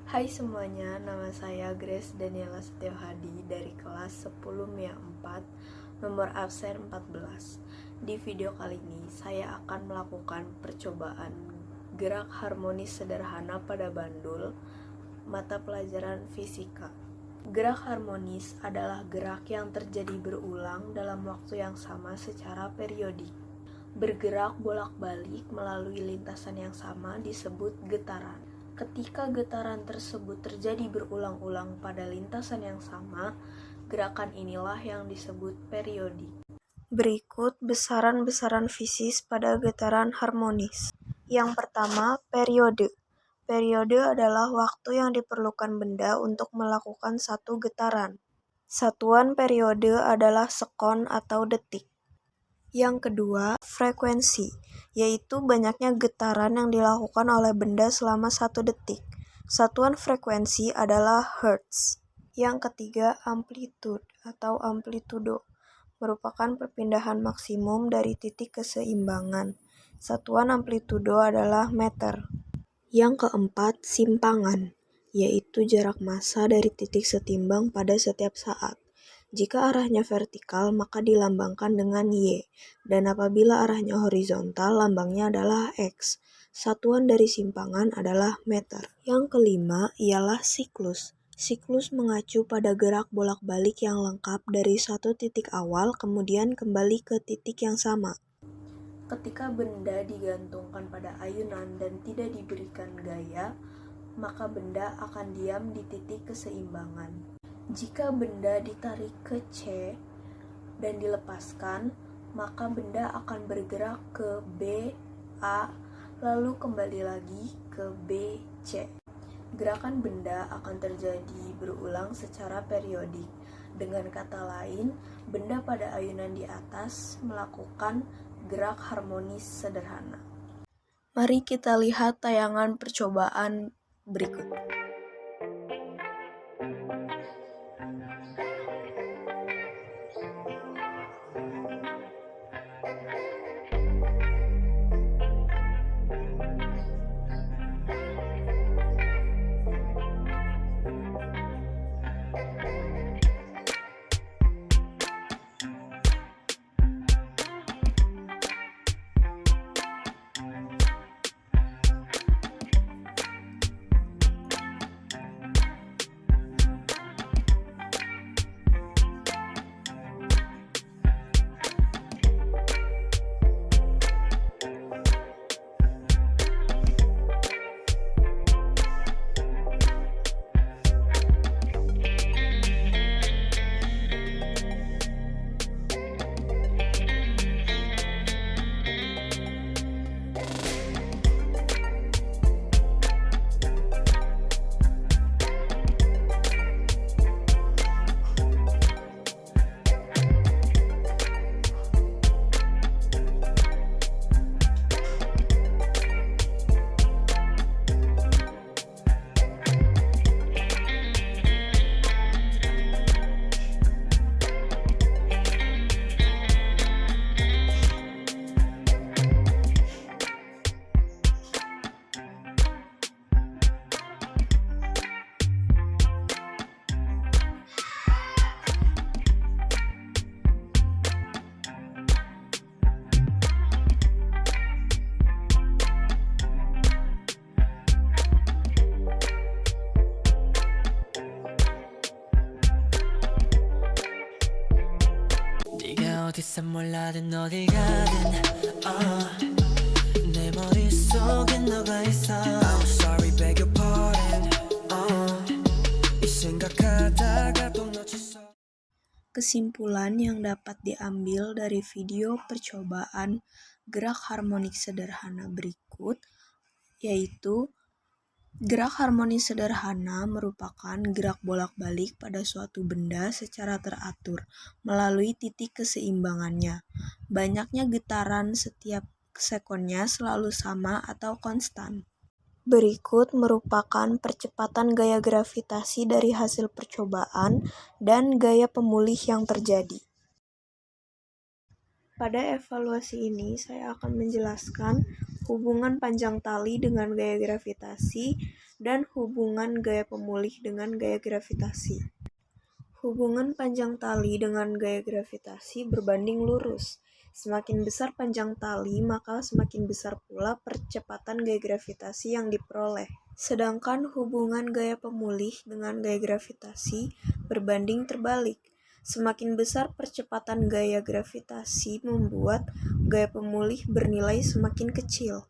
Hai semuanya, nama saya Grace Daniela Setiauhadi dari kelas 10 MIA 4, nomor absen 14. Di video kali ini, saya akan melakukan percobaan gerak harmonis sederhana pada bandul, mata pelajaran fisika. Gerak harmonis adalah gerak yang terjadi berulang dalam waktu yang sama secara periodik. Bergerak bolak-balik melalui lintasan yang sama disebut getaran. Ketika getaran tersebut terjadi berulang-ulang pada lintasan yang sama, gerakan inilah yang disebut periodik. Berikut besaran-besaran fisis pada getaran harmonis. Yang pertama, periode. Periode adalah waktu yang diperlukan benda untuk melakukan satu getaran. Satuan periode adalah sekon atau detik. Yang kedua, frekuensi, yaitu banyaknya getaran yang dilakukan oleh benda selama 1 detik. Satuan frekuensi adalah hertz. Yang ketiga, amplitude atau amplitudo, merupakan perpindahan maksimum dari titik keseimbangan. Satuan amplitudo adalah meter. Yang keempat, simpangan, yaitu jarak massa dari titik setimbang pada setiap saat. Jika arahnya vertikal, maka dilambangkan dengan Y, dan apabila arahnya horizontal, lambangnya adalah X. Satuan dari simpangan adalah meter. Yang kelima ialah siklus. Siklus mengacu pada gerak bolak-balik yang lengkap dari satu titik awal kemudian kembali ke titik yang sama. Ketika benda digantungkan pada ayunan dan tidak diberikan gaya, maka benda akan diam di titik keseimbangan. Jika benda ditarik ke C dan dilepaskan, maka benda akan bergerak ke B, A, lalu kembali lagi ke B, C. Gerakan benda akan terjadi berulang secara periodik. Dengan kata lain, benda pada ayunan di atas melakukan gerak harmonis sederhana. Mari kita lihat tayangan percobaan berikut. 어디서 몰라든 어디 가든 내 머릿속엔 너가 있어 I'm sorry beg your pardon 이 생각하다가 또 놓쳤어. Kesimpulan yang dapat diambil dari video percobaan gerak harmonik sederhana berikut yaitu gerak harmonis sederhana merupakan gerak bolak-balik pada suatu benda secara teratur melalui titik keseimbangannya. Banyaknya getaran setiap sekonnya selalu sama atau konstan. Berikut merupakan percepatan gaya gravitasi dari hasil percobaan dan gaya pemulih yang terjadi. Pada evaluasi ini, saya akan menjelaskan hubungan panjang tali dengan gaya gravitasi dan hubungan gaya pemulih dengan gaya gravitasi. Hubungan panjang tali dengan gaya gravitasi berbanding lurus. Semakin besar panjang tali, maka semakin besar pula percepatan gaya gravitasi yang diperoleh. Sedangkan hubungan gaya pemulih dengan gaya gravitasi berbanding terbalik. Semakin besar percepatan gaya gravitasi membuat gaya pemulih bernilai semakin kecil.